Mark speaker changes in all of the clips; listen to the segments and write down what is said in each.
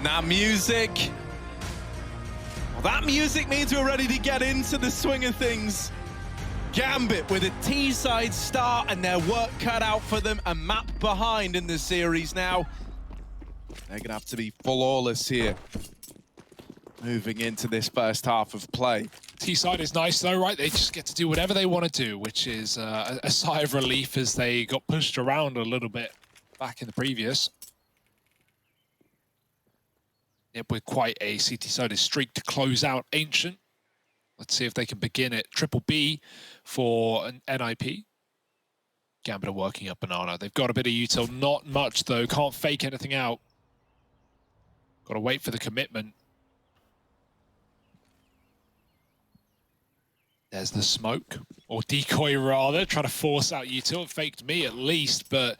Speaker 1: And that music, well, that music means we're ready to get into the swing of things. Gambit with a T-side start and their work cut out for them, a map behind in the series now. They're gonna have to be flawless here, moving into this first half of play.
Speaker 2: T-side is nice though, right? They just get to do whatever they want to do, which is a sigh of relief as they got pushed around a little bit back in the previous. Yep, with quite a CT-sided streak to close out Ancient. Let's see if they can begin it. Triple B for an NIP. Gambit are working up Banana. They've got a bit of util, not much though. Can't fake anything out. Got to wait for the commitment. There's the smoke, or decoy rather, trying to force out util. It faked me at least, but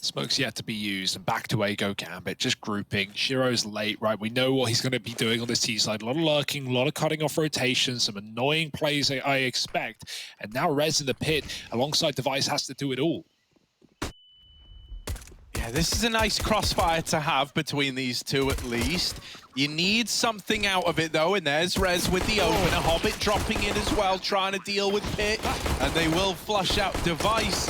Speaker 2: smoke's yet to be used. And back to A go Gambit, just grouping. Shiro's late, right? We know what he's going to be doing on this T side. A lot of lurking, a lot of cutting off rotations, some annoying plays I expect. And now Rez in the pit, alongside Device, has to do it all.
Speaker 1: Yeah, this is a nice crossfire to have between these two at least. You need something out of it though, and there's Rez with the opener. Hobbit dropping in as well, trying to deal with Pit, and they will flush out Device.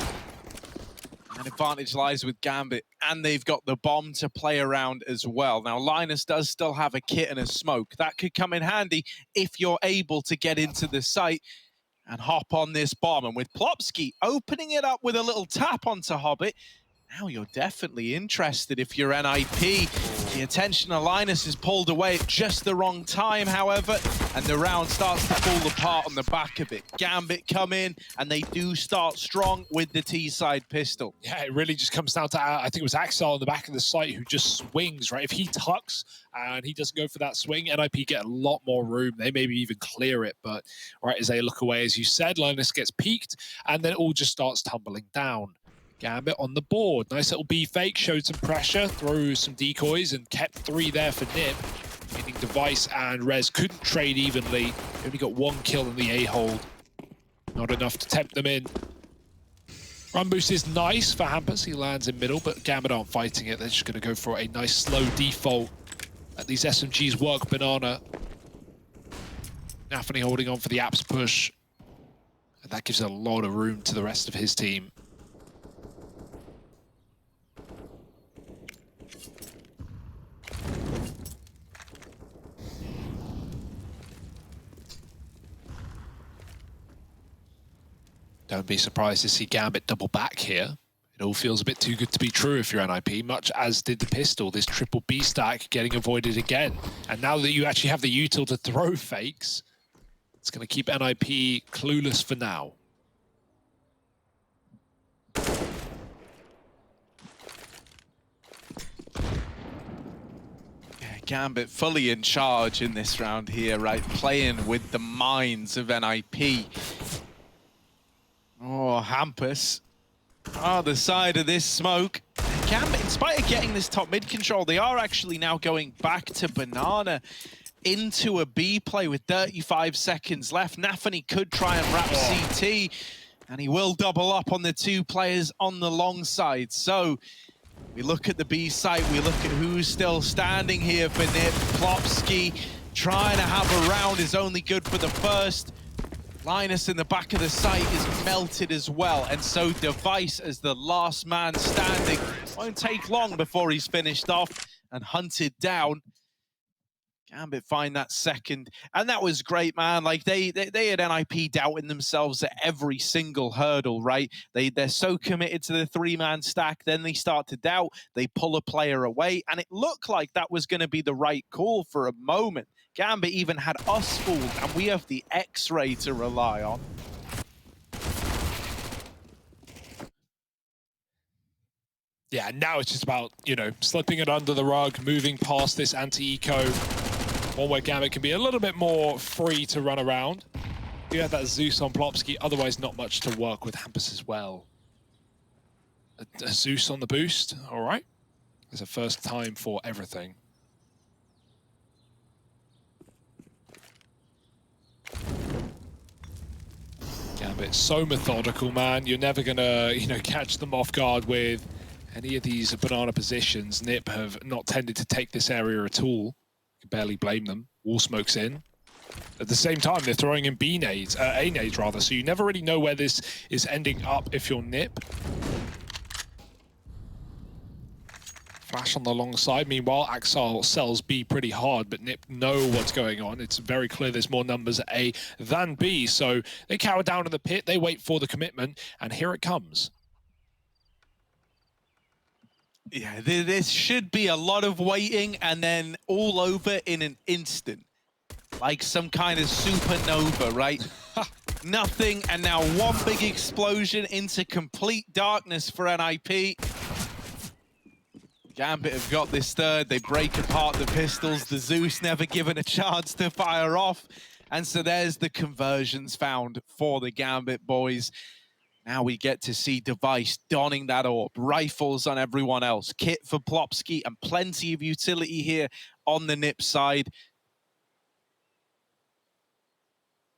Speaker 1: And advantage lies with Gambit, and they've got the bomb to play around as well. Now, Linus does still have a kit and a smoke. That could come in handy if you're able to get into the site and hop on this bomb. And with Plopsky opening it up with a little tap onto Hobbit, now you're definitely interested if you're NIP. The attention of Linus is pulled away at just the wrong time, however, and the round starts to fall apart on the back of it. Gambit come in, and they do start strong with the T-side pistol.
Speaker 2: Yeah, it really just comes down to, I think it was Axel in the back of the site who just swings, right? If he tucks and he doesn't go for that swing, NIP get a lot more room. They maybe even clear it, but right as they look away, as you said, Linus gets peaked, and then it all just starts tumbling down. Gambit on the board. Nice little B fake, showed some pressure, threw some decoys, and kept 3 there for Nip. Meaning Device and Rez couldn't trade evenly. They only got 1 kill in the A hold. Not enough to tempt them in. Run boost is nice for Hampus. He lands in middle, but Gambit aren't fighting it. They're just going to go for a nice slow default. Let these SMGs work Banana. Nafany holding on for the apps push. And that gives a lot of room to the rest of his team. Don't be surprised to see Gambit double back here. It all feels a bit too good to be true if you're NIP, much as did the pistol. This triple B stack getting avoided again. And now that you actually have the util to throw fakes, it's going to keep NIP clueless for now.
Speaker 1: Gambit fully in charge in this round here, right? Playing with the minds of NIP. Oh, Hampus. Oh, the side of this smoke. Gambit, in spite of getting this top mid control, they are actually now going back to Banana into a B play with 35 seconds left. Nafany could try and wrap CT, and he will double up on the 2 players on the long side. So we look at the B site, we look at who's still standing here for Nip. Plopsky trying to have a round is only good for the first. Linus in the back of the site is melted as well, and so Device as the last man standing. Won't take long before he's finished off and hunted down. Gambit find that second, and that was great, man. Like they had NIP doubting themselves at every single hurdle, right? They're so committed to the 3-man stack, then they start to doubt, they pull a player away, and it looked like that was going to be the right call for a moment. Gambit even had us fooled, and we have the X-ray to rely on.
Speaker 2: Yeah, now it's just about, you know, slipping it under the rug, moving past this anti-eco. One where Gambit can be a little bit more free to run around. You have that Zeus on Plopsky, otherwise not much to work with Hampus as well. A Zeus on the boost, all right. It's a first time for everything. Gambit, so methodical, man. You're never gonna, catch them off guard with Any of these banana positions, Nip have not tended to take this area at all. You can barely blame them. Wall smoke's in. At the same time, they're throwing in A nades rather, so you never really know where this is ending up if you're Nip. Flash on the long side. Meanwhile, Axel sells B pretty hard, but Nip know what's going on. It's very clear there's more numbers at A than B, so they cower down in the pit, they wait for the commitment, and here it comes.
Speaker 1: Yeah, this should be a lot of waiting and then all over in an instant. Like some kind of supernova, right? Nothing, and now one big explosion into complete darkness for NIP. Gambit have got this third. They break apart the pistols. The Zeus never given a chance to fire off. And so there's the conversions found for the Gambit boys. Now we get to see Device donning that orb. Rifles on everyone else. Kit for Plopsky and plenty of utility here on the Nip side.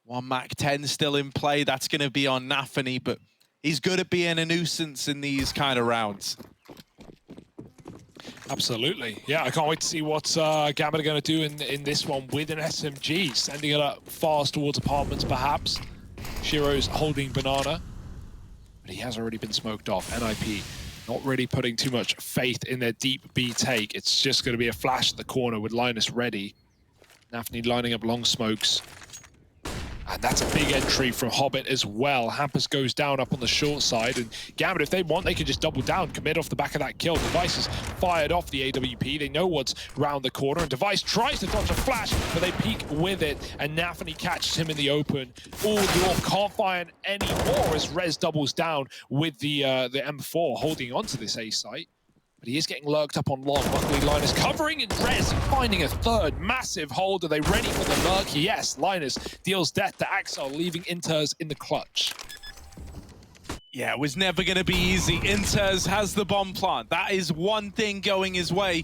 Speaker 1: One MAC-10 still in play. That's going to be on Nafany, but he's good at being a nuisance in these kind of rounds.
Speaker 2: Absolutely. Yeah, I can't wait to see what Gambit are going to do in this one with an SMG. Sending it up fast towards apartments, perhaps. Shiro's holding banana, but he has already been smoked off. NIP not really putting too much faith in their deep B take. It's just going to be a flash at the corner with Linus ready. Nafany lining up long smokes. And that's a big entry from Hobbit as well. Hampus goes down up on the short side, and Gambit, if they want, they can just double down, commit off the back of that kill. Device is fired off the AWP. They know what's round the corner, and Device tries to dodge a flash, but they peek with it, and Nafany catches him in the open. Oh, the orb can't fire anymore as Rez doubles down with the M4 holding onto this A site. But he is getting lurked up on long. Luckily, Linus covering, and Rez finding a third massive hold. Are they ready for the lurk? Yes, Linus deals death to Axel, leaving Inters in the clutch.
Speaker 1: Yeah, it was never going to be easy. Inters has the bomb plant. That is one thing going his way.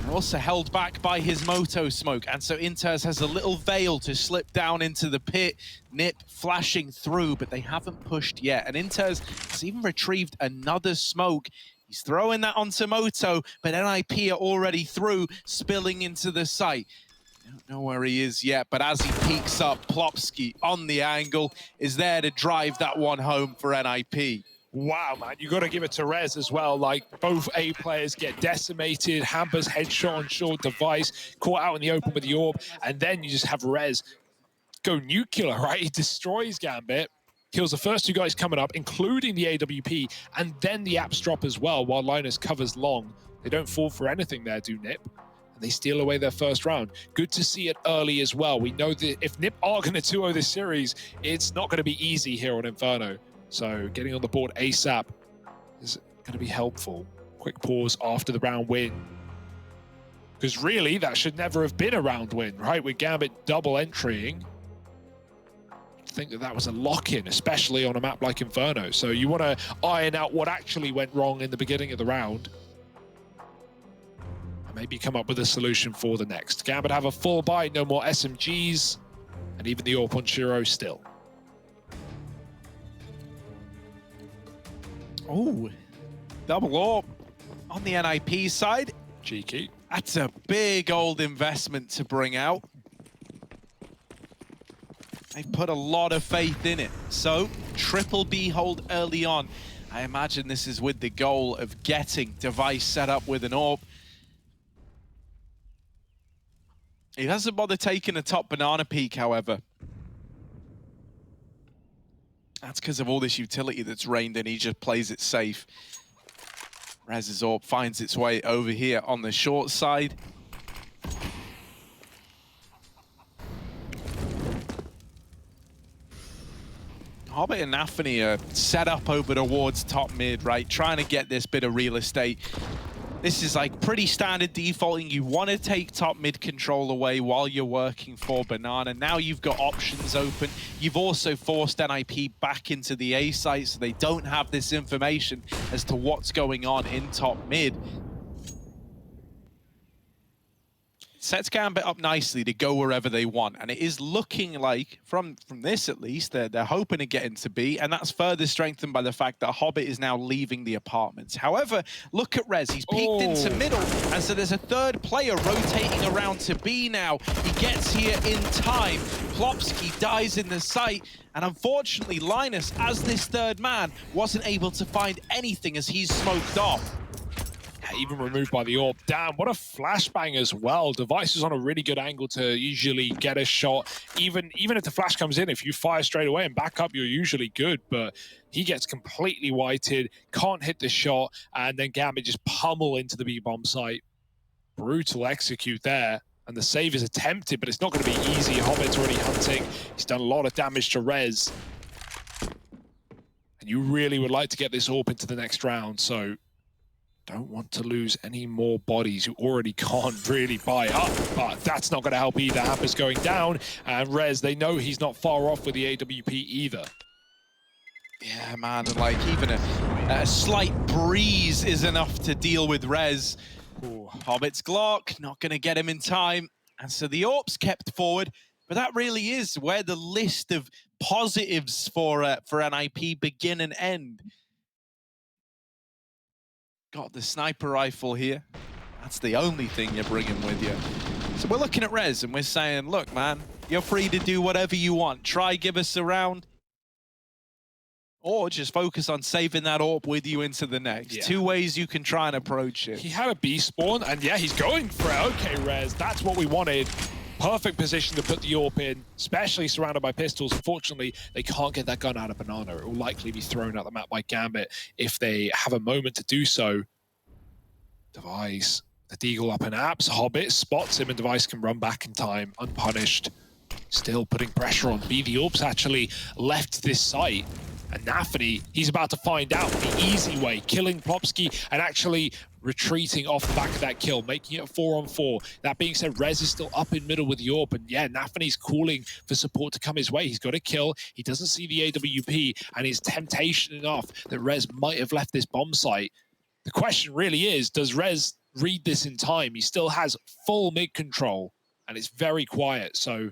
Speaker 1: They're also held back by his moto smoke, and so Inters has a little veil to slip down into the pit. Nip flashing through, but they haven't pushed yet. And Inters has even retrieved another smoke. He's throwing that onto Moto, but NIP are already through, spilling into the site. Don't know where he is yet, but as he peeks up, Plopsky on the angle is there to drive that one home for NIP.
Speaker 2: Wow, man, you got to give it to Rez as well. Like, both A players get decimated. Hampus headshot on short, Device caught out in the open with the orb, and then you just have Rez go nuclear, right? He destroys Gambit. Kills the first two guys coming up, including the AWP, and then the apps drop as well, while Linus covers long. They don't fall for anything there, do Nip. And they steal away their first round. Good to see it early as well. We know that if Nip are going to 2-0 this series, it's not going to be easy here on Inferno. So getting on the board ASAP is going to be helpful. Quick pause after the round win. Because really, that should never have been a round win, right? With Gambit double entrying. I think that was a lock-in, especially on a map like Inferno. So you want to iron out what actually went wrong in the beginning of the round. And maybe come up with a solution for the next. Gambit have a full buy, no more SMGs, and even the AWP on Shiro still.
Speaker 1: Oh, double AWP on the NIP side.
Speaker 2: Cheeky.
Speaker 1: That's a big old investment to bring out. They put a lot of faith in it. So, triple B hold early on. I imagine this is with the goal of getting Device set up with an AWP. He doesn't bother taking a top banana peak, however. That's because of all this utility that's rained in. He just plays it safe. Rez's AWP finds its way over here on the short side. Hobbit and Nafany are set up over towards top mid, right? Trying to get this bit of real estate. This is like pretty standard defaulting. You want to take top mid control away while you're working for Banana. Now you've got options open. You've also forced NIP back into the A site, so they don't have this information as to what's going on in top mid. sets Gambit up nicely to go wherever they want. And it is looking like, from this at least, they're hoping to get into B, and that's further strengthened by the fact that Hobbit is now leaving the apartments. However, look at Rez. He's peeked into middle, and so there's a third player rotating around to B now. He gets here in time. Plopsky dies in the sight, and unfortunately, Linus, as this third man, wasn't able to find anything as he's smoked off.
Speaker 2: Even removed by the AWP. Damn, what a flashbang as well. Device is on a really good angle to usually get a shot. Even if the flash comes in, if you fire straight away and back up, you're usually good. But he gets completely whited, can't hit the shot, and then Gambit just pummel into the B-bomb site. Brutal execute there. And the save is attempted, but it's not going to be easy. Hobbit's already hunting. He's done a lot of damage to Rez. And you really would like to get this AWP into the next round, so don't want to lose any more bodies. You already can't really buy up, but that's not going to help either. Hamper's going down, and Rez, they know he's not far off with the AWP either.
Speaker 1: Yeah, man, and like even a slight breeze is enough to deal with Rez. Ooh. Hobbit's Glock, not going to get him in time. And so the AWP's kept forward, but that really is where the list of positives for NIP begin and end. Got the sniper rifle here. That's the only thing you're bringing with you. So we're looking at Rez and we're saying, look, man, you're free to do whatever you want. Try give us a round. Or just focus on saving that AWP with you into the next. Yeah. Two ways you can try and approach it.
Speaker 2: He had a B spawn, and yeah, he's going for it. Okay, Rez, that's what we wanted. Perfect position to put the AWP in, especially surrounded by pistols. Unfortunately, they can't get that gun out of Banana. It will likely be thrown out the map by Gambit if they have a moment to do so. Device, the Deagle up and apps. Hobbit spots him, and Device can run back in time, unpunished. Still putting pressure on B. The AWP's actually left this site. And Nafany, he's about to find out the easy way, killing Plopsky and actually retreating off the back of that kill, making it a 4-on-4. That being said, Rez is still up in middle with the AWP, and yeah, Nafany's calling for support to come his way. He's got a kill, he doesn't see the AWP, and it's temptation enough that Rez might have left this bomb site. The question really is, does Rez read this in time? He still has full mid control, and it's very quiet, so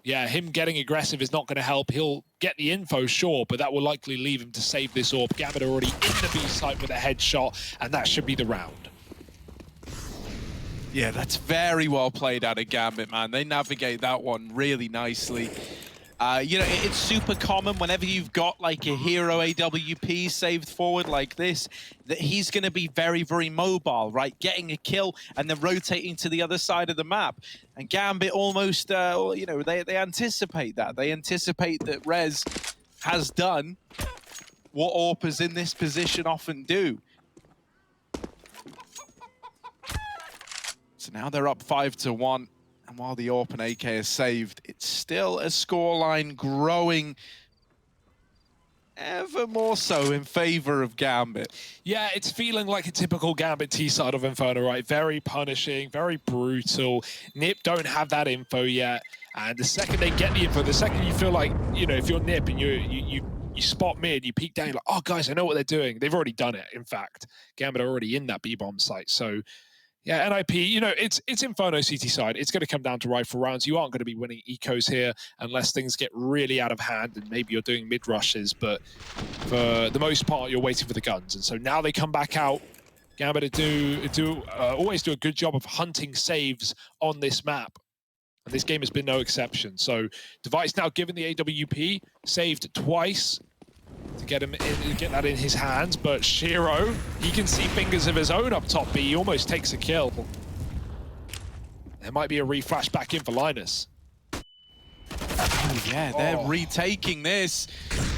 Speaker 2: yeah, him getting aggressive is not going to help. He'll get the info, sure, but that will likely leave him to save this AWP. Gambit already in the B site with a headshot, and that should be the round.
Speaker 1: Yeah, that's very well played out of Gambit, man. They navigate that one really nicely. You know, it's super common whenever you've got like a hero AWP saved forward like this, that he's going to be very, very mobile, right? Getting a kill and then rotating to the other side of the map. And Gambit almost, you know, they anticipate that. They anticipate that Rez has done what AWPers in this position often do. So now they're up 5-1. And while the AWP and AK is saved, it's still a scoreline growing ever more so in favor of Gambit.
Speaker 2: Yeah, it's feeling like a typical Gambit T-side of Inferno, right? Very punishing, very brutal. Nip don't have that info yet. And the second they get the info, the second you feel like, you know, if you're Nip and you spot mid, you peek down, you're like, oh, guys, I know what they're doing. They've already done it, in fact. Gambit are already in that B-bomb site, so yeah, NIP, you know, it's Inferno CT side. It's going to come down to rifle rounds. You aren't going to be winning ecos here unless things get really out of hand and maybe you're doing mid rushes. But for the most part, you're waiting for the guns. And so now they come back out. Gambit always do a good job of hunting saves on this map. And this game has been no exception. So Device now given the AWP, saved twice to get him in, get that in his hands, but Shiro, he can see fingers of his own up top B. He almost takes a kill. There might be a reflash back in for Linus.
Speaker 1: Oh yeah, they're retaking this,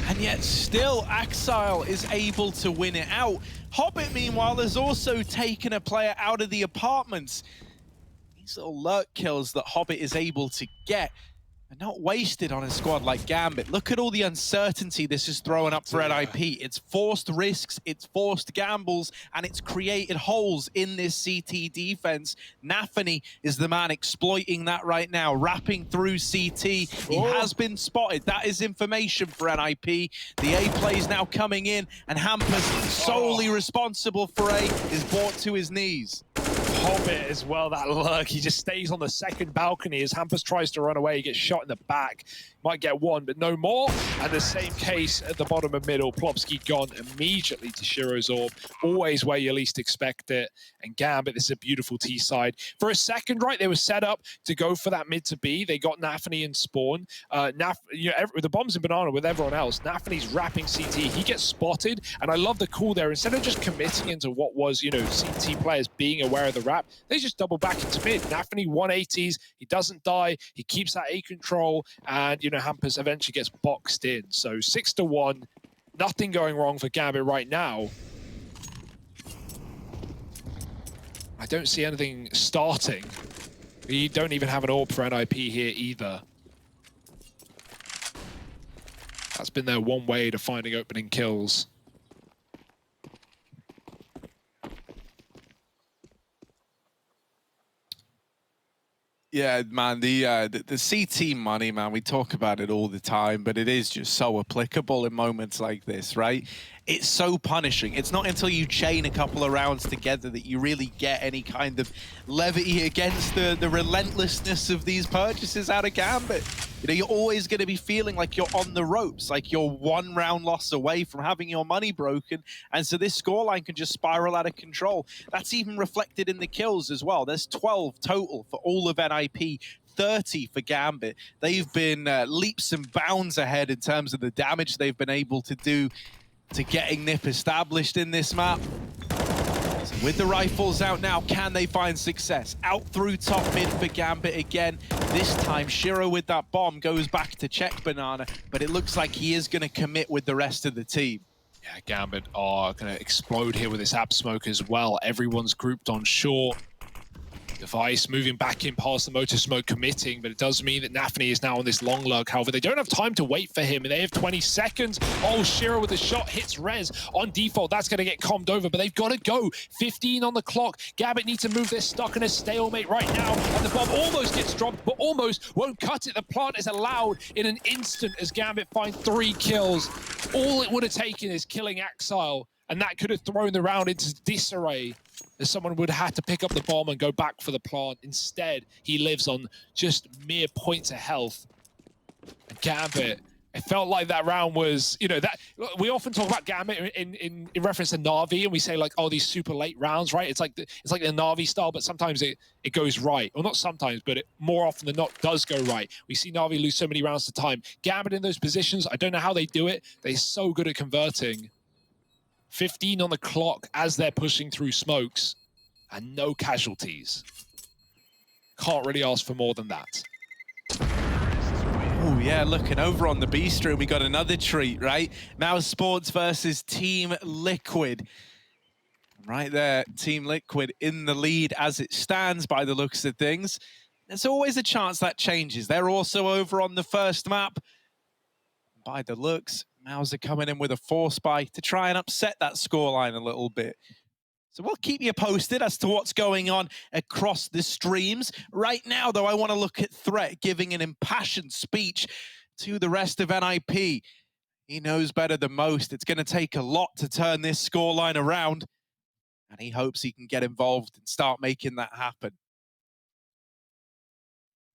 Speaker 1: and yet still Axile is able to win it out. Hobbit, meanwhile, has also taken a player out of the apartments. These little lurk kills that Hobbit is able to get are not wasted on a squad like Gambit. Look at all the uncertainty this is throwing up for NIP. It's forced risks, it's forced gambles, and it's created holes in this CT defense. Nafany is the man exploiting that right now, wrapping through CT. He has been spotted. That is information for NIP. The A plays now coming in, and Hampers, solely responsible for A, is brought to his knees.
Speaker 2: Hobbit as well, that lurk. He just stays on the second balcony as Hampus tries to run away. He gets shot in the back. Might get one, but no more. And the same case at the bottom of middle. Plopsky gone immediately to Shiro's orb. Always where you least expect it. And Gambit, this is a beautiful T side. For a second, right, they were set up to go for that mid to B. They got Nafany and Spawn. The bombs in Banana with everyone else. Nafany's wrapping CT. He gets spotted. And I love the call there. Instead of just committing into what was, CT players being aware of the wrap, they just double back into mid. Nafany 180s. He doesn't die. He keeps that A control. And, Hampus eventually gets boxed in. So 6-1. Nothing going wrong for Gambit right now. I don't see anything starting. We don't even have an AWP for NIP here either. That's been their one way to finding opening kills.
Speaker 1: Yeah, man, the CT money, man, we talk about it all the time, but it is just so applicable in moments like this, right? It's so punishing. It's not until you chain a couple of rounds together that you really get any kind of levity against the relentlessness of these purchases out of Gambit. You're always going to be feeling like you're on the ropes, like you're one round loss away from having your money broken. And so this scoreline can just spiral out of control. That's even reflected in the kills as well. There's 12 total for all of NIP. 30 for Gambit. They've been leaps and bounds ahead in terms of the damage they've been able to do to getting NIP established in this map. So with the rifles out now, can they find success? Out through top mid for Gambit again. This time, Shiro with that bomb goes back to check Banana, but it looks like he is going to commit with the rest of the team.
Speaker 2: Yeah, Gambit are going to explode here with this app smoke as well. Everyone's grouped on short. Device moving back in past the motor smoke, committing, but it does mean that Nafany is now on this long lurk. However, they don't have time to wait for him, and they have 20 seconds. Oh, Shiro with a shot hits Rez on default. That's going to get calmed over, but they've got to go. 15 on the clock. Gambit needs to move. They're stuck in a stalemate right now, and the bomb almost gets dropped, but almost won't cut it. The plant is allowed in an instant as Gambit find 3 kills. All it would have taken is killing Axile, and that could have thrown the round into disarray, as someone would have had to pick up the bomb and go back for the plant. Instead, he lives on just mere points of health. And Gambit, it felt like that round was, that we often talk about Gambit in reference to Na'Vi, and we say like, oh, these super late rounds, right? It's like the Na'Vi style, but sometimes it goes right. Well, not sometimes, but it more often than not does go right. We see Na'Vi lose so many rounds to time. Gambit in those positions, I don't know how they do it. They're so good at converting. 15 on the clock as they're pushing through smokes, and no casualties. Can't really ask for more than that.
Speaker 1: Oh yeah, looking over on the B stream, we got another treat, right? Now Sports versus Team Liquid. Right there, Team Liquid in the lead as it stands by the looks of things. There's always a chance that changes. They're also over on the first map. By the looks, Mouse are coming in with a force spike to try and upset that scoreline a little bit. So we'll keep you posted as to what's going on across the streams. Right now, though, I want to look at Threat giving an impassioned speech to the rest of NIP. He knows better than most. It's going to take a lot to turn this scoreline around, and he hopes he can get involved and start making that happen.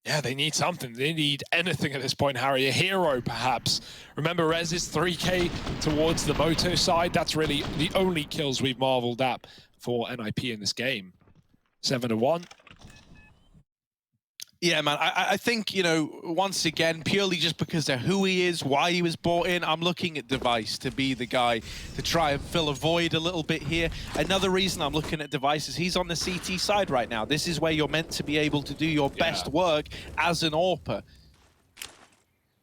Speaker 2: Yeah, they need something. They need anything at this point, Harry. A hero, perhaps. Remember, Rez is 3K towards the Moto side. That's really the only kills we've marveled at for NIP in this game. 7-1.
Speaker 1: Yeah, man, I think, once again, purely just because of who he is, why he was brought in, I'm looking at Device to be the guy to try and fill a void a little bit here. Another reason I'm looking at Device is he's on the CT side right now. This is where you're meant to be able to do your best work as an AWPer.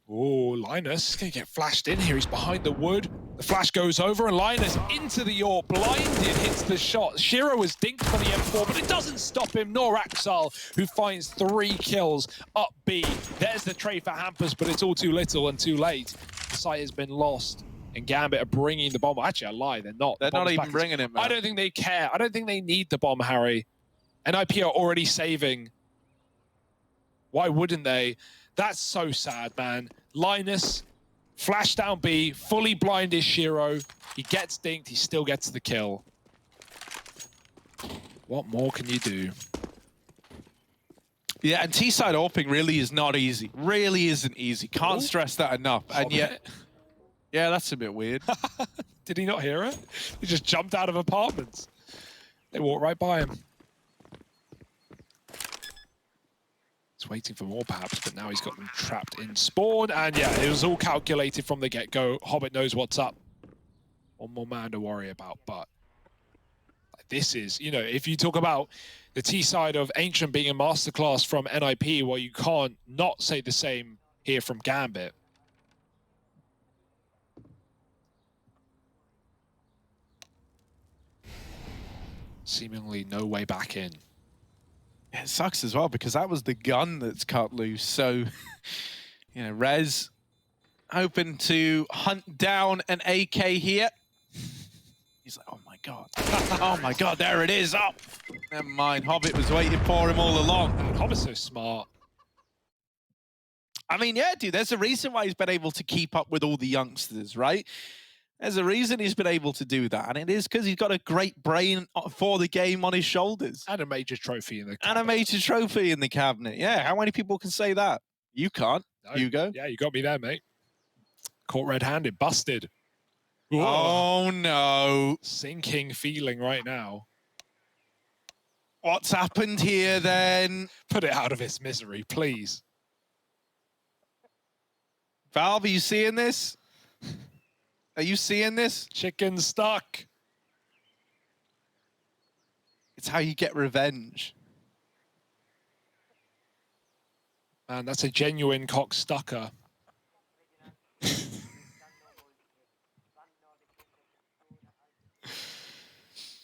Speaker 2: Oh, Linus is going to get flashed in here. He's behind the wood. The flash goes over, and Linus into the AWP. Blinded hits the shot. Shiro was dinked for the M4, but it doesn't stop him, nor Axile, who finds 3 kills up B. There's the trade for Hampus, but it's all too little and too late. The site has been lost, and Gambit are bringing the bomb. Actually, I lie. They're not.
Speaker 1: They're not even bringing it, man.
Speaker 2: I don't think they care. I don't think they need the bomb, Harry. NIP are already saving. Why wouldn't they? That's so sad, man. Linus, flash down B, fully blind is Shiro. He gets dinked, he still gets the kill. What more can you do?
Speaker 1: Yeah, and T-side AWPing really is not easy. Really isn't easy. Can't stress that enough. And yet, yeah, that's a bit weird.
Speaker 2: Did he not hear it? He just jumped out of apartments. They walked right by him. He's waiting for more perhaps, but now he's got them trapped in spawn. And yeah, it was all calculated from the get-go. Hobbit knows what's up. One more man to worry about, but this is, you know, if you talk about the T side of Ancient being a masterclass from NIP, well, you can't not say the same here from Gambit. Seemingly no way back in.
Speaker 1: Yeah, it sucks as well because that was the gun that's cut loose. So, you know, Rez hoping to hunt down an AK here. He's like, oh my God. Oh my God, there it is. Up. Oh, never mind. Hobbit was waiting for him all along.
Speaker 2: Man, Hobbit's so smart.
Speaker 1: I mean, yeah, dude, there's a reason why he's been able to keep up with all the youngsters, right? There's a reason he's been able to do that. And it is because he's got a great brain for the game on his shoulders.
Speaker 2: And a major trophy in the cabinet.
Speaker 1: And a major trophy in the cabinet. Yeah, how many people can say that? You can't.
Speaker 2: No.
Speaker 1: Hugo.
Speaker 2: Yeah, you got me there, mate. Caught red-handed. Busted. Whoa.
Speaker 1: Oh, no.
Speaker 2: Sinking feeling right now.
Speaker 1: What's happened here, then?
Speaker 2: Put it out of its misery, please.
Speaker 1: Valve, are you seeing this? Are you seeing this?
Speaker 2: Chicken stuck.
Speaker 1: It's how you get revenge.
Speaker 2: Man, that's a genuine cockstucker.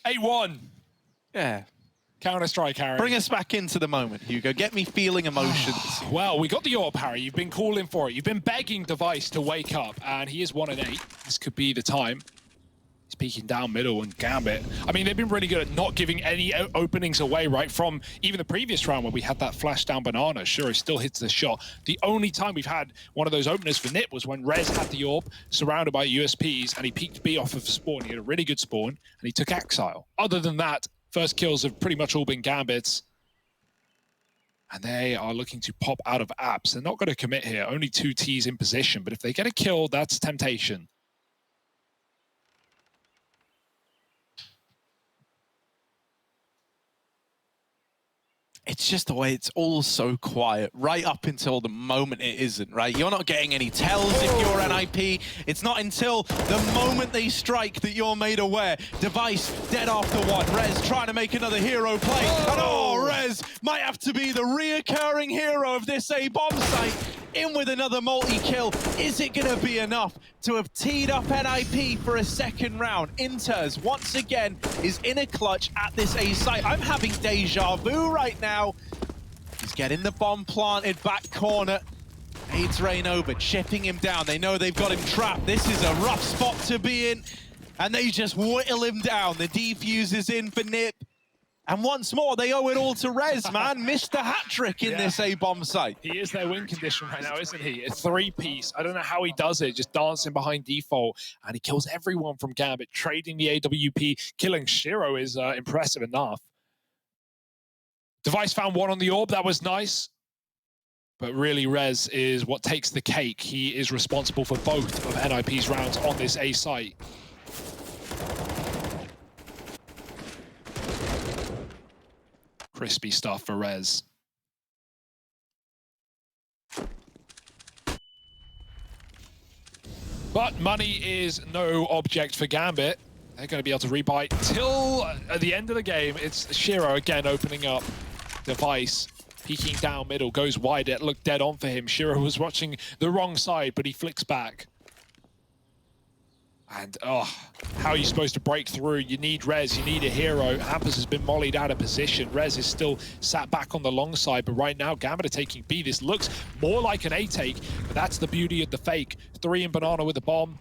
Speaker 2: A1.
Speaker 1: Yeah.
Speaker 2: Counter-Strike, Harry.
Speaker 1: Bring us back into the moment, Hugo. Get me feeling emotions.
Speaker 2: Well, we got the AWP, Harry. You've been calling for it. You've been begging Device to wake up, and he is 1 and 8. This could be the time. He's peeking down middle, and Gambit. I mean, they've been really good at not giving any openings away, right? From even the previous round where we had that flash down banana. Sure, he still hits the shot. The only time we've had one of those openers for Nip was when Rez had the AWP surrounded by USPs, and he peeked B off of spawn. He had a really good spawn, and he took Exile. Other than that, first kills have pretty much all been Gambits. And they are looking to pop out of apps. They're not going to commit here. Only 2 Ts in position. But if they get a kill, that's temptation.
Speaker 1: It's just the way it's all so quiet, right up until the moment it isn't, right? You're not getting any tells if you're an IP. It's not until the moment they strike that you're made aware. Device dead after one. Rez trying to make another hero play. And oh, Rez might have to be the reoccurring hero of this A-bomb site. In with another multi-kill. Is it going to be enough to have teed up NIP for a second round? Inters, once again, is in a clutch at this A site. I'm having deja vu right now. He's getting the bomb planted, back corner. Aids rain over, chipping him down. They know they've got him trapped. This is a rough spot to be in. And they just whittle him down. The defuse is in for Nip. And once more, they owe it all to Rez, man. Missed the hat-trick in this A-bomb site.
Speaker 2: He is their win condition right now, isn't he? A 3-piece. I don't know how he does it, just dancing behind default. And he kills everyone from Gambit, trading the AWP. Killing Shiro is impressive enough. Device found one on the AWP. That was nice. But really, Rez is what takes the cake. He is responsible for both of NIP's rounds on this A site. Crispy stuff for Rez. But money is no object for Gambit. They're going to be able to rebite till at the end of the game. It's Shiro again opening up. Device peeking down middle, goes wide. It looked dead on for him. Shiro was watching the wrong side, but he flicks back. And, oh, how are you supposed to break through? You need Rez, you need a hero. Hampers has been mollied out of position. Rez is still sat back on the long side, but right now, Gambit are taking B. This looks more like an A take, but that's the beauty of the fake. 3 in banana with a bomb.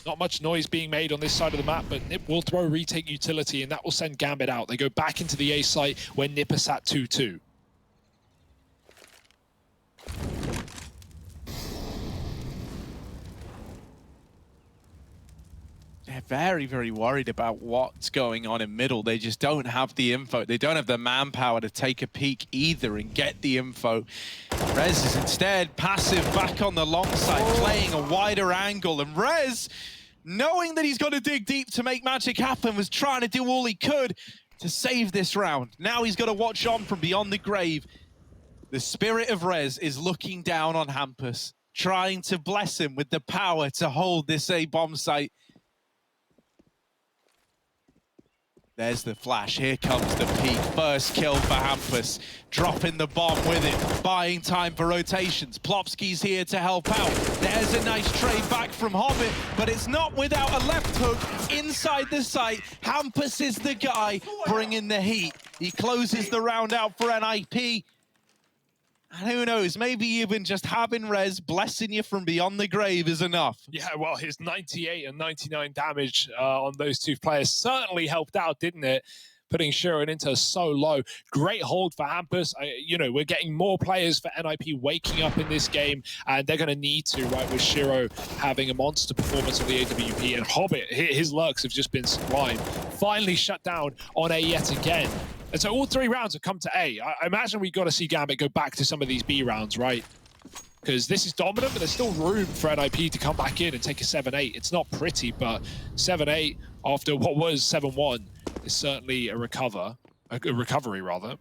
Speaker 2: Not much noise being made on this side of the map, but Nip will throw retake utility, and that will send Gambit out. They go back into the A site where Nip is at 2-2.
Speaker 1: Yeah, they're very, very worried about what's going on in middle. They just don't have the info. They don't have the manpower to take a peek either and get the info. Rez is instead passive back on the long side, playing a wider angle. And Rez, knowing that he's got to dig deep to make magic happen, was trying to do all he could to save this round. Now he's got to watch on from beyond the grave. The spirit of Rez is looking down on Hampus, trying to bless him with the power to hold this A bomb site. There's the flash, here comes the peak. First kill for Hampus, dropping the bomb with it, buying time for rotations. Plopsky's here to help out. There's a nice trade back from Hobbit, but it's not without a left hook inside the site. Hampus is the guy bringing the heat. He closes the round out for NIP. And who knows, maybe even just having Rez blessing you from beyond the grave is enough.
Speaker 2: Yeah, well, his 98 and 99 damage on those two players certainly helped out, didn't it? Putting Shiro into so low. Great hold for Hampus. You know, we're getting more players for NIP waking up in this game, and they're going to need to, right, with Shiro having a monster performance on the AWP, and Hobbit, his lurks have just been sublime. Finally shut down on A yet again. And so all 3 rounds have come to A. I imagine we've got to see Gambit go back to some of these B rounds, right? Because this is dominant, but there's still room for NIP to come back in and take a 7-8. It's not pretty, but 7-8 after what was 7-1 is certainly a recovery rather.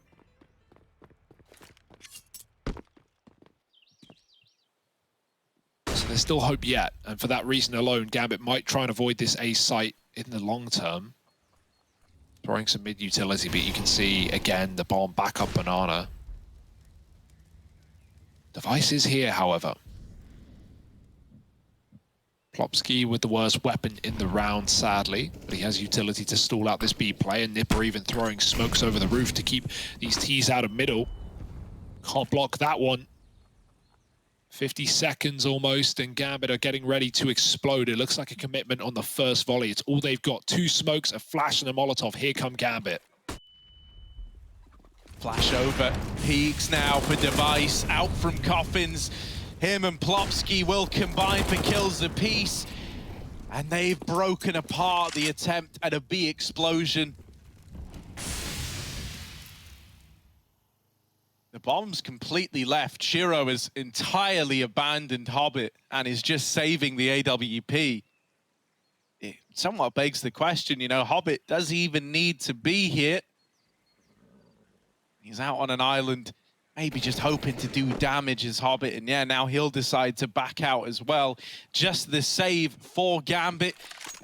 Speaker 2: So there's still hope yet, and for that reason alone, Gambit might try and avoid this A site in the long term. Throwing some mid-utility, but you can see, again, the bomb back up Banana. Device is here, however. Plopsky with the worst weapon in the round, sadly, but he has utility to stall out this B play, and Nipper even throwing smokes over the roof to keep these T's out of middle. Can't block that one. 50 seconds almost, and Gambit are getting ready to explode. It looks like a commitment on the first volley. It's all they've got. 2 smokes, a flash, and a Molotov. Here come Gambit.
Speaker 1: Flash over, peaks now for Device, out from Coffins. Him and Plopsky will combine for kills apiece, and they've broken apart the attempt at a B explosion. The bomb's completely left. Shiro has entirely abandoned Hobbit and is just saving the AWP. It somewhat begs the question, you know, Hobbit, does he even need to be here? He's out on an island, maybe just hoping to do damage as Hobbit, and yeah, now he'll decide to back out as well. Just the save for Gambit.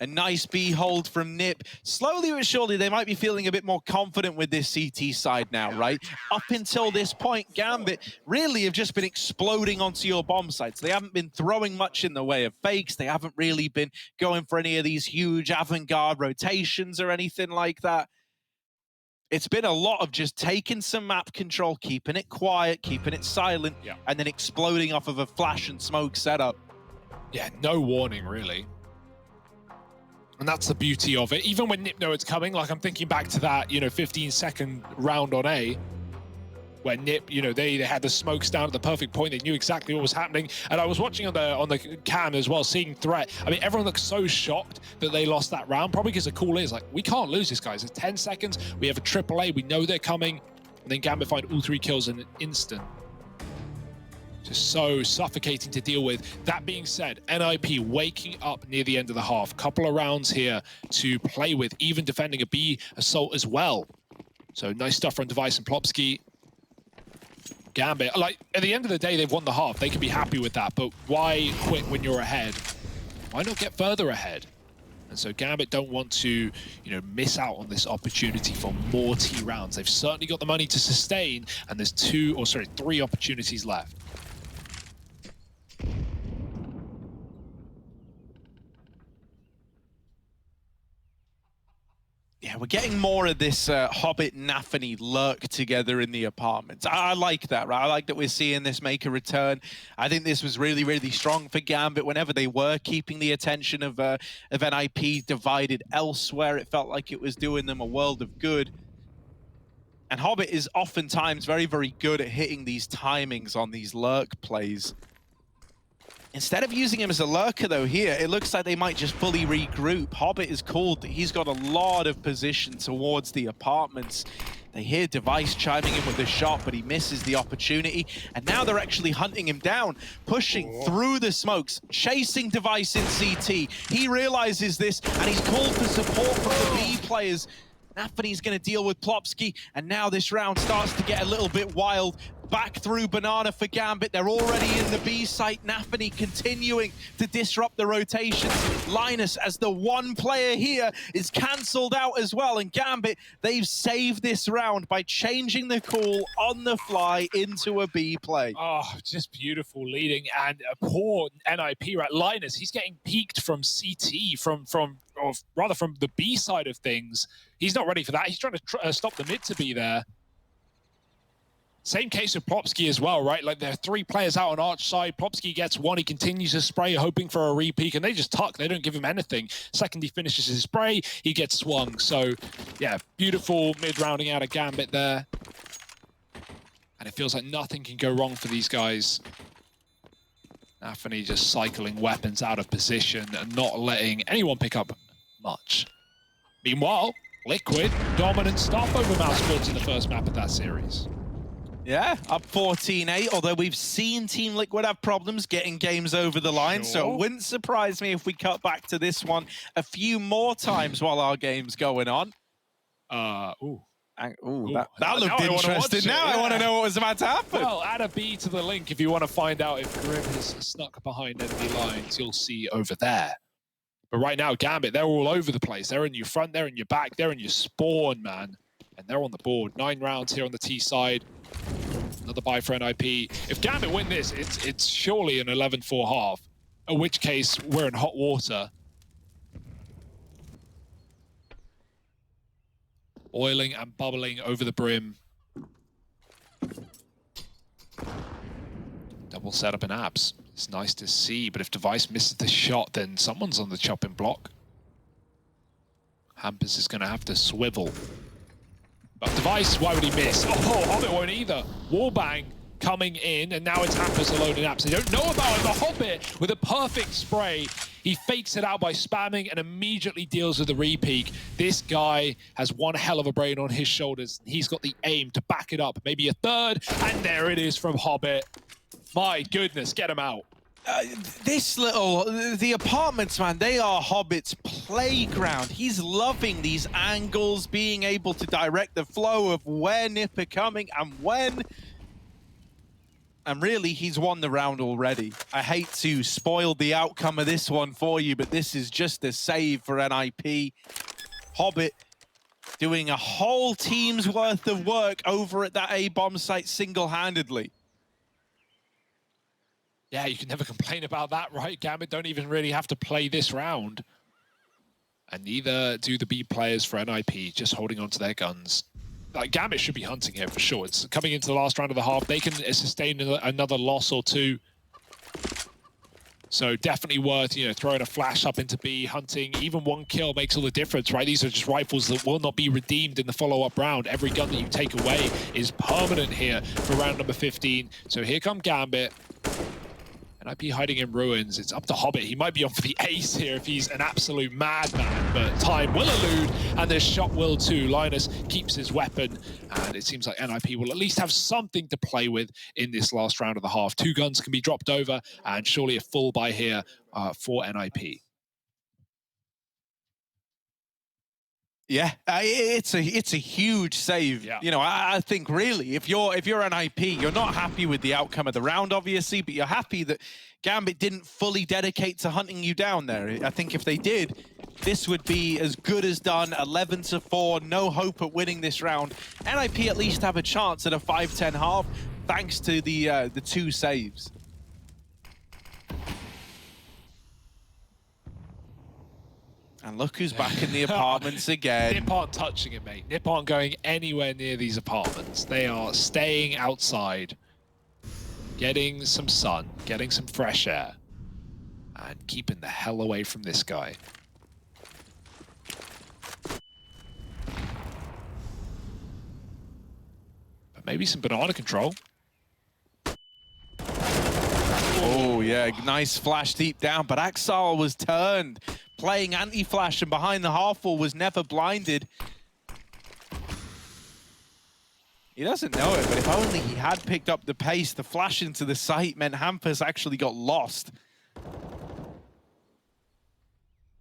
Speaker 1: A nice B hold from Nip. Slowly but surely, they might be feeling a bit more confident with this CT side now, right? Up until this point, Gambit really have just been exploding onto your bomb sites. They haven't been throwing much in the way of fakes. They haven't really been going for any of these huge avant-garde rotations or anything like that. It's been a lot of just taking some map control, keeping it quiet, keeping it silent, and then exploding off of a flash and smoke setup.
Speaker 2: Yeah, no warning, really. And that's the beauty of it. Even when Nip know it's coming, like I'm thinking back to that, 15-second round on A, where Nip, they had the smokes down at the perfect point. They knew exactly what was happening. And I was watching on the cam as well, seeing threat. I mean, everyone looks so shocked that they lost that round, probably because the call is like, we can't lose this, guys. It's 10 seconds. We have a AAA. We know they're coming. And then Gambit find all 3 kills in an instant. Just so suffocating to deal with. That being said, NIP waking up near the end of the half. Couple of rounds here to play with, even defending a B assault as well. So nice stuff from Device and Plopsky. Gambit, like, at the end of the day, they've won the half. They can be happy with that, but why quit when you're ahead? Why not get further ahead? And so Gambit don't want to, miss out on this opportunity for more T rounds. They've certainly got the money to sustain, and there's 3 opportunities left.
Speaker 1: Yeah, we're getting more of this Hobbit Nathany lurk together in the apartments. I like that, right? I like that we're seeing this make a return. I think this was really, really strong for Gambit whenever they were keeping the attention of NIP divided elsewhere. It felt like it was doing them a world of good. And Hobbit is oftentimes very, very good at hitting these timings on these lurk plays. Instead of using him as a lurker, though, here, it looks like they might just fully regroup. Hobbit is called that he's got a lot of position towards the apartments. They hear Device chiming in with a shot, but he misses the opportunity. And now they're actually hunting him down, pushing through the smokes, chasing Device in CT. He realizes this, and he's called for support from the B players. Nafany's going to deal with Plopsky, and now this round starts to get a little bit wild. Back through Banana for Gambit. They're already in the B site. Nafany continuing to disrupt the rotations. Linus, as the one player here, is cancelled out as well. And Gambit, they've saved this round by changing the call on the fly into a B play.
Speaker 2: Oh, just beautiful leading, and a poor NIP, right? Linus, he's getting peaked from CT, from the B side of things. He's not ready for that. He's trying to stop the mid to be there. Same case with Plopsky as well, right? Like, there are 3 players out on Arch side. Plopsky gets 1. He continues to spray, hoping for a re-peak, and they just tuck. They don't give him anything. Second, he finishes his spray. He gets swung. So, yeah, beautiful mid-rounding out of Gambit there. And it feels like nothing can go wrong for these guys. Nafany just cycling weapons out of position and not letting anyone pick up much. Meanwhile, Liquid, dominant stop over Mousesports in the first map of that series.
Speaker 1: Yeah, up 14-8, although we've seen Team Liquid have problems getting games over the line, so it wouldn't surprise me if we cut back to this one a few more times while our game's going on.
Speaker 2: That
Speaker 1: looked interesting. Now I want to know what was about to happen.
Speaker 2: Well, add a B to the link if you want to find out if Grim has snuck behind enemy lines. You'll see over there. But right now, Gambit, they're all over the place. They're in your front, they're in your back, they're in your spawn, man. And they're on the board. 9 rounds here on the T side. Another buy for NIP. If Gambit win this, it's surely an 11-4 half. In which case, we're in hot water. Oiling and bubbling over the brim. Double setup in abs. It's nice to see, but if Device misses the shot, then someone's on the chopping block. Hampus is going to have to swivel. But Device, why would he miss? Oh, Hobbit won't either. Wallbang coming in, and now it's Hampus alone in abs. They don't know about it, but Hobbit, with a perfect spray, he fakes it out by spamming and immediately deals with the re-peak. This guy has one hell of a brain on his shoulders. He's got the aim to back it up. Maybe a third, and there it is from Hobbit. My goodness, get him out.
Speaker 1: The apartments, man, they are Hobbit's playground. He's loving these angles, being able to direct the flow of where Nip are coming and when. And really, he's won the round already. I hate to spoil the outcome of this one for you, but this is just a save for NIP. Hobbit doing a whole team's worth of work over at that A-bomb site single-handedly.
Speaker 2: Yeah, you can never complain about that, right? Gambit don't even really have to play this round. And neither do the B players for NIP, just holding on to their guns. Like, Gambit should be hunting here for sure. It's coming into the last round of the half. They can sustain another loss or two. So definitely worth, throwing a flash up into B, hunting. Even 1 kill makes all the difference, right? These are just rifles that will not be redeemed in the follow-up round. Every gun that you take away is permanent here for round number 15. So here come Gambit. NIP hiding in ruins. It's up to Hobbit. He might be on for the ace here if he's an absolute madman, but time will elude, and this shot will too. Linus keeps his weapon, and it seems like NIP will at least have something to play with in this last round of the half. 2 guns can be dropped over, and surely a full buy here for NIP.
Speaker 1: Yeah, it's a huge save.
Speaker 2: Yeah.
Speaker 1: I think really, if you're NIP, you're not happy with the outcome of the round, obviously, but you're happy that Gambit didn't fully dedicate to hunting you down there. I think if they did, this would be as good as done. 11-4, no hope at winning this round. NIP at least have a chance at a 5-10 half, thanks to the 2 saves. And look who's back in the apartments again.
Speaker 2: Nip aren't touching it, mate. Nip aren't going anywhere near these apartments. They are staying outside, getting some sun, getting some fresh air, and keeping the hell away from this guy. But maybe some banana control.
Speaker 1: Oh, yeah, nice flash deep down, but Axal was turned, playing anti-flash, and behind the half wall was never blinded. He doesn't know it, but if only he had picked up the pace, the flash into the site meant Hampus actually got lost.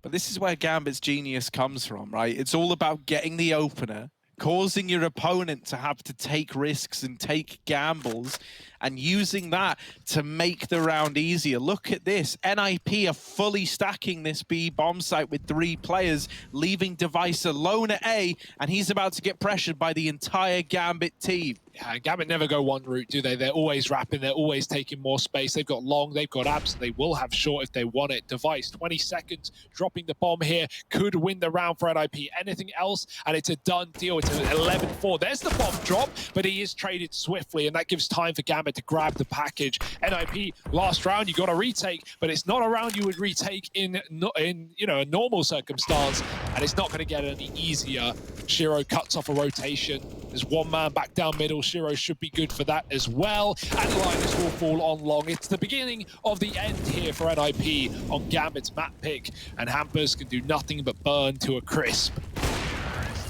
Speaker 1: But this is where Gambit's genius comes from, right? It's all about getting the opener, causing your opponent to have to take risks and take gambles, and using that to make the round easier. Look at this. NIP are fully stacking this B bomb site with 3 players, leaving Device alone at A, and he's about to get pressured by the entire Gambit team.
Speaker 2: Yeah, Gambit never go one route, do they? They're always wrapping, they're always taking more space. They've got long, they've got abs, they will have short if they want it. Device, 20 seconds, dropping the bomb here, could win the round for NIP. Anything else, and it's a done deal. It's an 11-4. There's the bomb drop, but he is traded swiftly, and that gives time for Gambit to grab the package. NIP, last round, you got a retake, but it's not a round you would retake in a normal circumstance, and it's not going to get any easier. Shiro cuts off a rotation. There's one man back down middle. Shiro should be good for that as well. And Linus will fall on long. It's the beginning of the end here for NIP on Gambit's map pick. And Hampus can do nothing but burn to a crisp.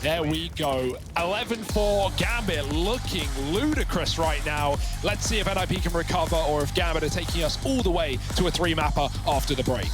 Speaker 2: There we go. 11-4. Gambit looking ludicrous right now. Let's see if NIP can recover or if Gambit are taking us all the way to a 3-mapper after the break.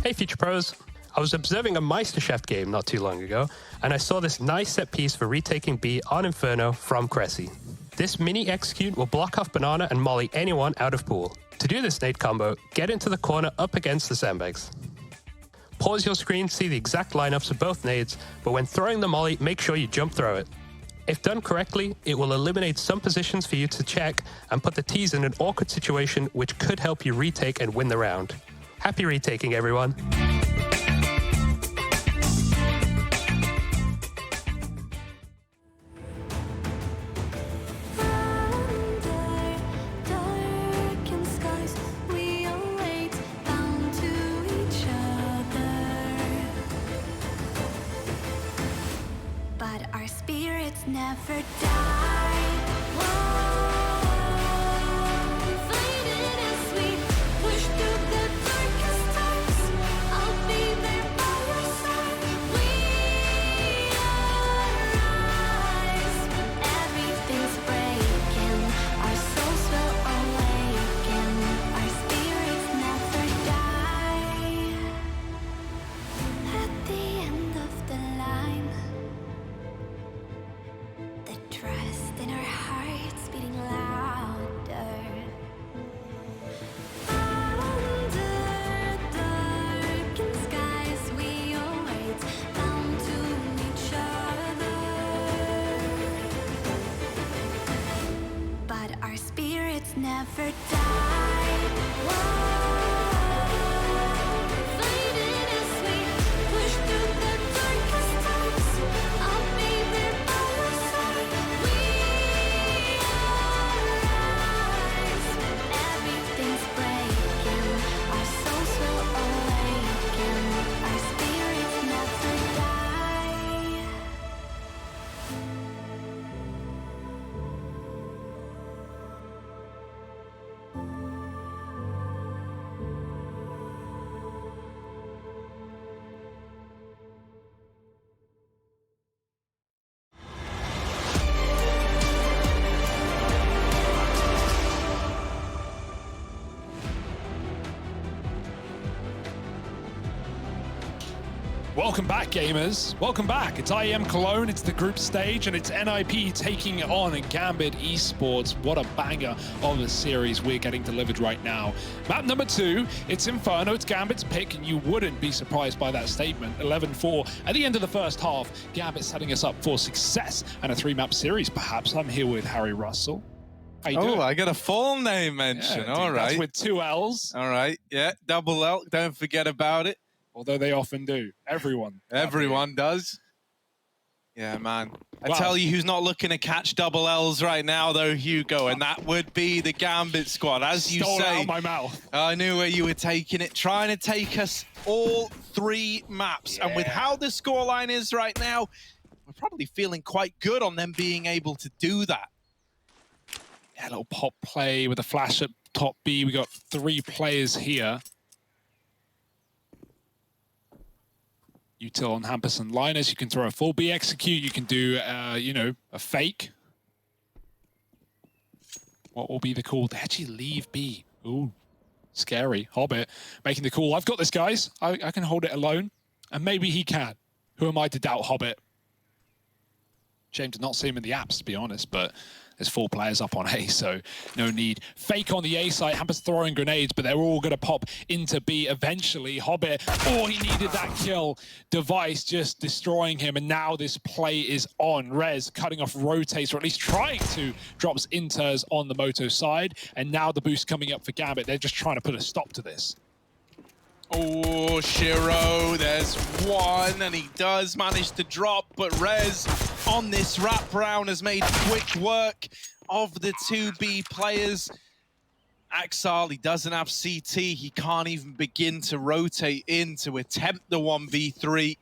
Speaker 3: Hey Future Pros, I was observing a Meisterchef game not too long ago, and I saw this nice set piece for retaking B on Inferno from Cressy. This mini execute will block off Banana and molly anyone out of pool. To do this nade combo, get into the corner up against the sandbags. Pause your screen, see the exact lineups of both nades, but when throwing the molly, make sure you jump throw it. If done correctly, it will eliminate some positions for you to check and put the T's in an awkward situation which could help you retake and win the round. Happy retaking, everyone.
Speaker 4: But our spirits never die. Never die. Fighting as we push through the darkest times. I'll be there by your side. We rise. Everything's breaking. Our souls will awaken. Our spirits never die.
Speaker 2: Welcome back, gamers. Welcome back. It's IEM Cologne, it's the group stage, and it's NIP taking on Gambit Esports. What a banger of a series we're getting delivered right now. Map number 2, it's Inferno, it's Gambit's pick, and you wouldn't be surprised by that statement. 11-4 at the end of the first half. Gambit setting us up for success and a 3-map series, perhaps. I'm here with Harry Russell. How you doing?
Speaker 1: Oh, I got a full name mention.
Speaker 2: Yeah,
Speaker 1: All
Speaker 2: dude,
Speaker 1: right.
Speaker 2: that's with 2 L's,
Speaker 1: All right. Yeah, double L. Don't forget about it.
Speaker 2: although they often do. Everyone
Speaker 1: Does. Yeah, man. I
Speaker 2: Wow.
Speaker 1: tell you who's not looking to catch double L's right now, though, Hugo, and that would be the Gambit squad. As you
Speaker 2: Stole it out
Speaker 1: say,
Speaker 2: of my mouth.
Speaker 1: I knew where you were taking it, trying to take us all 3 maps. And with
Speaker 2: Yeah.
Speaker 1: how the scoreline is right now, we're probably feeling quite good on them being able to do that.
Speaker 2: Yeah, a little pop play with a flash at top B. We got 3 players here. Util on Hampus and Linus. You can throw a full B execute. You can do, you know, a fake. What will be the call? They actually leave B. Ooh, scary. Hobbit making the call. I've got this, guys. I can hold it alone. And maybe he can. Who am I to doubt Hobbit? Shame to not see him in the apps, to be honest, but there's 4 players up on A, so no need. Fake on the A side, Hampus throwing grenades, but they're all going to pop into B eventually. Hobbit, oh, he needed that kill. Device just destroying him, and now this play is on. Rez cutting off rotates, or at least trying to, drops Inters on the Moto side, and now the boost coming up for Gambit. They're just trying to put a stop to this.
Speaker 1: Oh, Shiro, there's one, and he does manage to drop, but Rez on this wrap round has made quick work of the 2B players. Axal, he doesn't have CT, he can't even begin to rotate in to attempt the 1v3.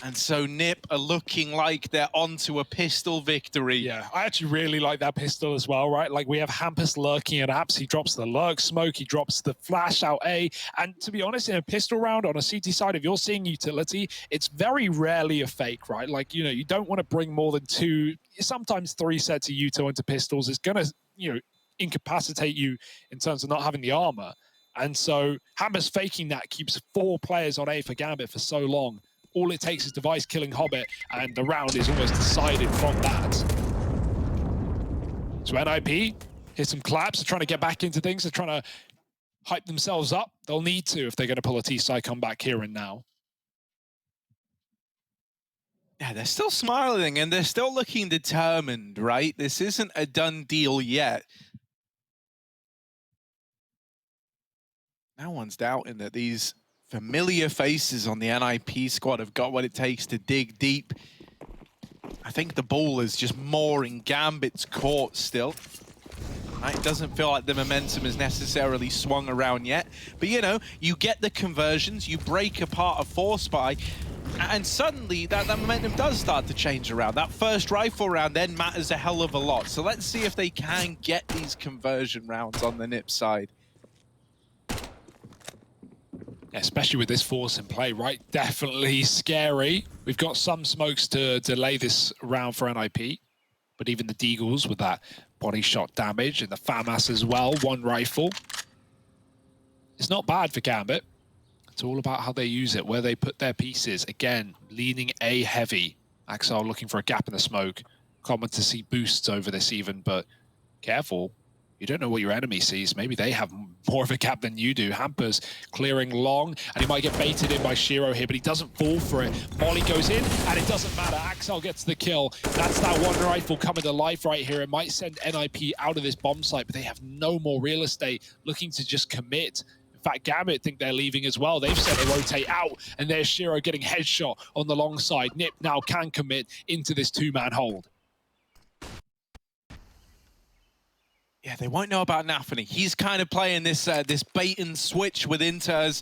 Speaker 1: And so Nip are looking like they're onto a pistol victory.
Speaker 2: Yeah, I actually really like that pistol as well, right? Like, we have Hampus lurking at apps. He drops the lurk smoke. He drops the flash out A. And to be honest, in a pistol round on a CT side, if you're seeing utility, it's very rarely a fake, right? Like, you know, you don't want to bring more than 2, sometimes 3 sets of util into pistols. It's going to, you know, incapacitate you in terms of not having the armor. And so Hampus faking that keeps 4 players on A for Gambit for so long. All it takes is Device killing Hobbit, and the round is almost decided from that. So NIP, here's some claps. They're trying to get back into things. They're trying to hype themselves up. They'll need to if they're going to pull a T-side comeback here and now.
Speaker 1: Yeah, they're still smiling, and they're still looking determined, right? This isn't a done deal yet. No one's doubting that these familiar faces on the NIP squad have got what it takes to dig deep. I think the ball is just more in Gambit's court still. Right? It doesn't feel like the momentum is necessarily swung around yet. But, you know, you get the conversions, you break apart a force buy, and suddenly that momentum does start to change around. That first rifle round then matters a hell of a lot. So let's see if they can get these conversion rounds on the Nip side.
Speaker 2: Especially with this force in play, right? Definitely scary. We've got some smokes to delay this round for NIP, but even the Deagles with that body shot damage and the FAMAS as well, 1 rifle. It's not bad for Gambit. It's all about how they use it, where they put their pieces. Again, leaning A heavy. Axel looking for a gap in the smoke. Common to see boosts over this even, but careful. You don't know what your enemy sees. Maybe they have more of a gap than you do. Hampers clearing long, and he might get baited in by Shiro here, but he doesn't fall for it. Molly goes in, and it doesn't matter. Axel gets the kill. That's that 1 rifle coming to life right here. It might send NIP out of this bomb site, but they have no more real estate, looking to just commit. In fact, Gambit think they're leaving as well. They've set to rotate out, and there's Shiro getting headshot on the long side. Nip now can commit into this 2-man hold.
Speaker 1: Yeah, they won't know about Nafany. He's kind of playing this this bait and switch with Inters,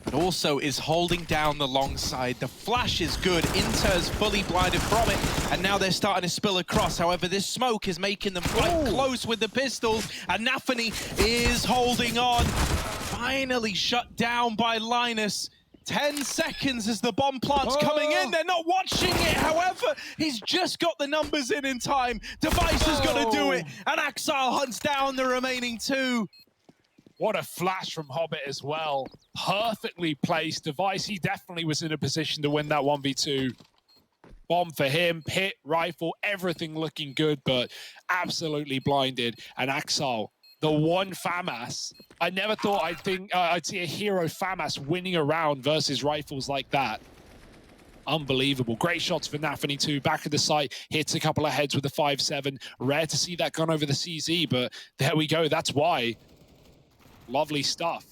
Speaker 1: but also is holding down the long side. The flash is good. Inters fully blinded from it, and now they're starting to spill across. However, this smoke is making them quite close with the pistols, and Nafany is holding on. Finally shut down by Linus. 10 seconds as the bomb plant's coming in. They're not watching it. However, he's just got the numbers in time. Device has got to do it. And Axel hunts down the remaining 2.
Speaker 2: What a flash from Hobbit as well. Perfectly placed device. He definitely was in a position to win that 1v2. Bomb for him, pit, rifle, everything looking good, but absolutely blinded. And Axel, the one FAMAS. I never thought I'd see a hero FAMAS winning a round versus rifles like that. Unbelievable. Great shots for Nafany too. Back of the site, hits a couple of heads with the 5-7. Rare to see that gun over the CZ, but there we go. That's why. Lovely stuff.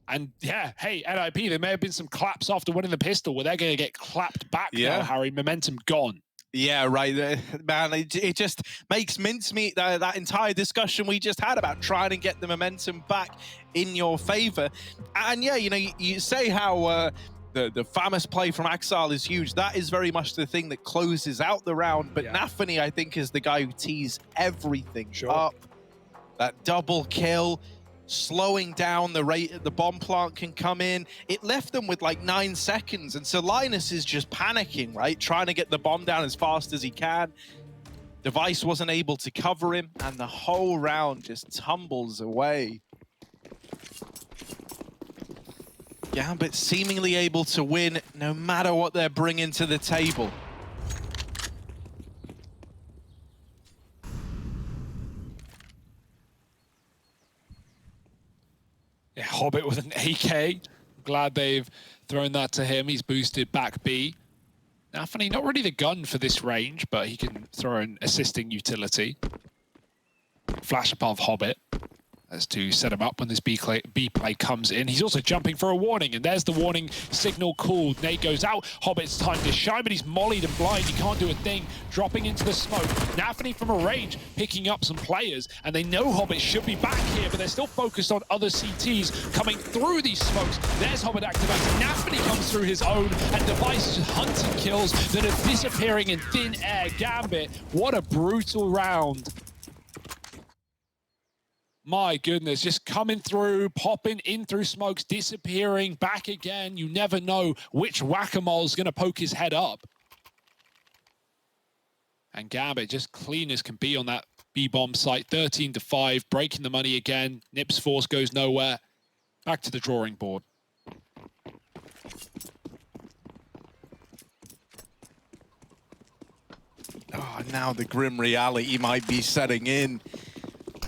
Speaker 2: And yeah, hey, NIP, there may have been some claps after winning the pistol, where they're going to get clapped back now, Harry. Momentum gone.
Speaker 1: Yeah, right, man. It just makes mincemeat that entire discussion we just had about trying to get the momentum back in your favor. And yeah, you know, you say how the FAMAS play from Axel is huge. That is very much the thing that closes out the round. But Nafany, I think, is the guy who tees everything up. That double kill, slowing down the rate the bomb plant can come in. It left them with like 9 seconds, and so Linus is just panicking, right? Trying to get the bomb down as fast as he can. Device wasn't able to cover him, and the whole round just tumbles away. Gambit seemingly able to win no matter what they're bringing to the table.
Speaker 2: Yeah, Hobbit with an AK. Glad they've thrown that to him. He's boosted back B. Nafany, not really the gun for this range, but he can throw an assisting utility. Flash above Hobbit as to set him up when this B play comes in. He's also jumping for a warning, and there's the warning signal called. Nade goes out. Hobbit's time to shine, but he's mollied and blind. He can't do a thing. Dropping into the smoke. Nafany from a range, picking up some players, and they know Hobbit should be back here, but they're still focused on other CTs coming through these smokes. There's Hobbit activating. Nafany comes through his own, and Device is hunting kills that are disappearing in thin air. Gambit, what a brutal round. My goodness, just coming through, popping in through smokes, disappearing, back again. You never know which whack-a-mole's going to poke his head up. And Gambit just clean as can be on that B-bomb site. 13-5, breaking the money again. Nips Force goes nowhere. Back to the drawing board.
Speaker 1: Oh, now the grim reality might be setting in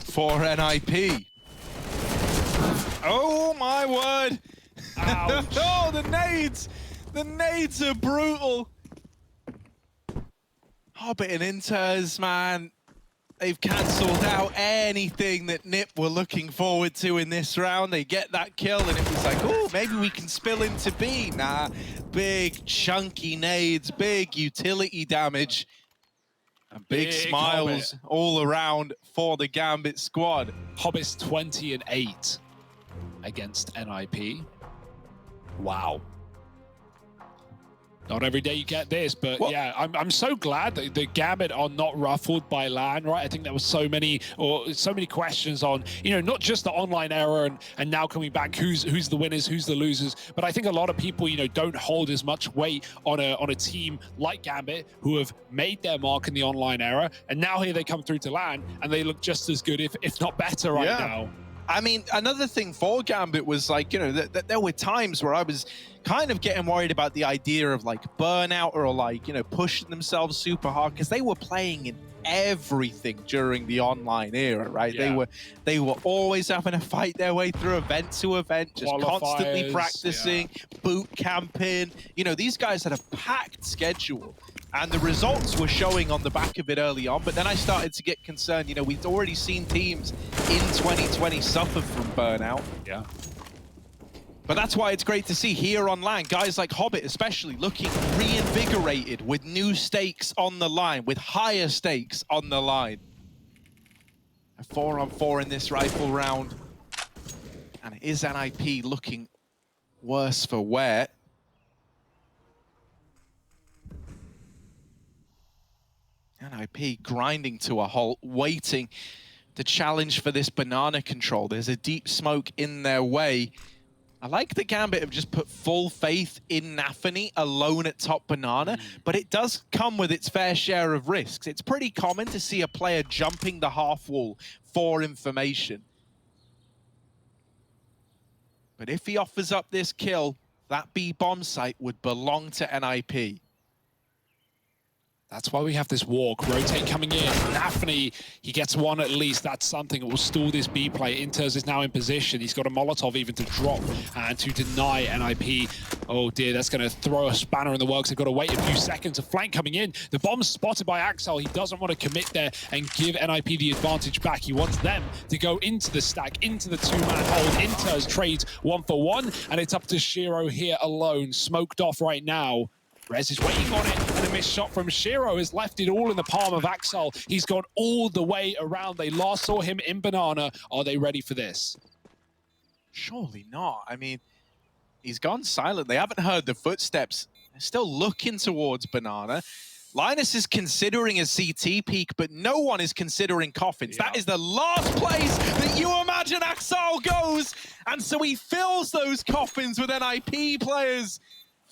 Speaker 1: for NIP. Oh my word. Oh, the nades. The nades are brutal. Hobbit and Inters, man. They've cancelled out anything that Nip were looking forward to in this round. They get that kill and it was like, oh, maybe we can spill into B. Nah, big chunky nades, big utility damage. And big smiles Hobbit all around for the Gambit squad.
Speaker 2: Hobbit's 20-8 against NIP. Wow. Not every day you get this, but yeah, I'm so glad that the Gambit are not ruffled by LAN, right? I think there was so many questions on, you know, not just the online era and now coming back, who's the winners, who's the losers, but I think a lot of people, you know, don't hold as much weight on a team like Gambit who have made their mark in the online era, and now here they come through to LAN and they look just as good, if not better right now.
Speaker 1: I mean, another thing for Gambit was like, you know, there were times where I was kind of getting worried about the idea of like burnout or like, you know, pushing themselves super hard because they were playing in everything during the online era, right?
Speaker 2: Yeah.
Speaker 1: They were always having to fight their way through event to event, just constantly practicing, boot camping. You know, these guys had a packed schedule. And the results were showing on the back of it early on, but then I started to get concerned. You know, we'd already seen teams in 2020 suffer from burnout.
Speaker 2: Yeah.
Speaker 1: But that's why it's great to see here on LAN, guys like Hobbit especially looking reinvigorated with new stakes on the line, with higher stakes on the line. A 4-on-4 in this rifle round. And is NIP looking worse for wear? NIP grinding to a halt, waiting to challenge for this banana control. There's a deep smoke in their way. I like the Gambit have just put full faith in Nafany alone at top banana, but it does come with its fair share of risks. It's pretty common to see a player jumping the half wall for information. But if he offers up this kill, that B bomb site would belong to NIP.
Speaker 2: That's why we have this walk. Rotate coming in. Nafany, he gets one at least. That's something that will stall this B play. Inters is now in position. He's got a Molotov even to drop and to deny NIP. Oh dear, that's going to throw a spanner in the works. They've got to wait a few seconds. A flank coming in. The bomb's spotted by Axel. He doesn't want to commit there and give NIP the advantage back. He wants them to go into the stack, into the two-man hold. Inters trades 1-for-1, and it's up to Shiro here alone. Smoked off right now. Rez is waiting on it, and a missed shot from Shiro has left it all in the palm of Axel. He's gone all the way around. They last saw him in Banana. Are they ready for this?
Speaker 1: Surely not. I mean, he's gone silent. They haven't heard the footsteps. They're still looking towards Banana. Linus is considering a CT peek, but no one is considering coffins.
Speaker 2: Yeah.
Speaker 1: That is the last place that you imagine Axel goes. And so he fills those coffins with NIP players.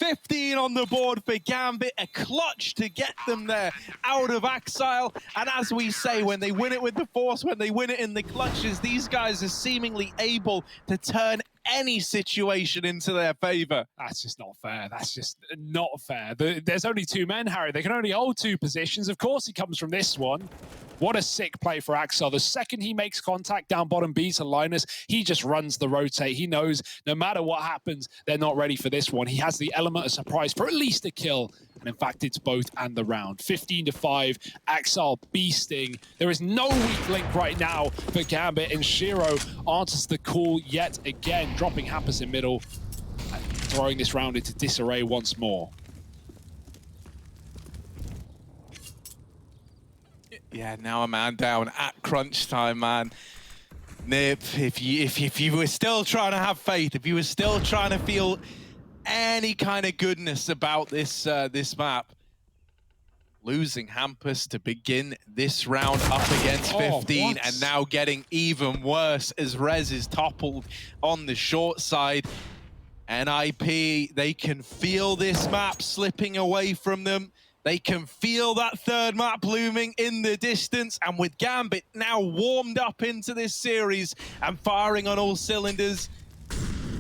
Speaker 1: 15 on the board for Gambit, a clutch to get them there out of Axile. And as we say, when they win it with the force, when they win it in the clutches, these guys are seemingly able to turn any situation into their favor.
Speaker 2: That's just not fair. That's just not fair. There's only two men, Harry. They can only hold two positions. Of course, he comes from this one. What a sick play for Axel. The second he makes contact down bottom B to Linus, he just runs the rotate. He knows no matter what happens, they're not ready for this one. He has the element of surprise for at least a kill. And in fact, it's both and the round. 15-5, Axel beasting. There is no weak link right now for Gambit, and Shiro answers the call yet again, dropping Hampus in middle and throwing this round into disarray once more.
Speaker 1: Yeah, now a man down at crunch time, man. Nip, if you were still trying to have faith, if you were still trying to feel any kind of goodness about this this map, losing Hampus to begin this round up against 15, and now getting even worse as Rez is toppled on the short side. NIP, they can feel this map slipping away from them. They can feel that third map looming in the distance, and with Gambit now warmed up into this series and firing on all cylinders,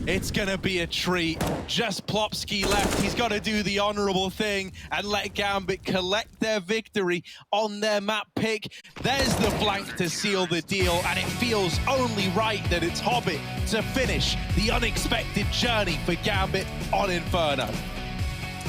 Speaker 1: it's gonna be a treat. Just Plopsky left. He's got to do the honorable thing and let Gambit collect their victory on their map pick. There's the flank to seal the deal, and it feels only right that it's Hobbit to finish the unexpected journey for Gambit on Inferno.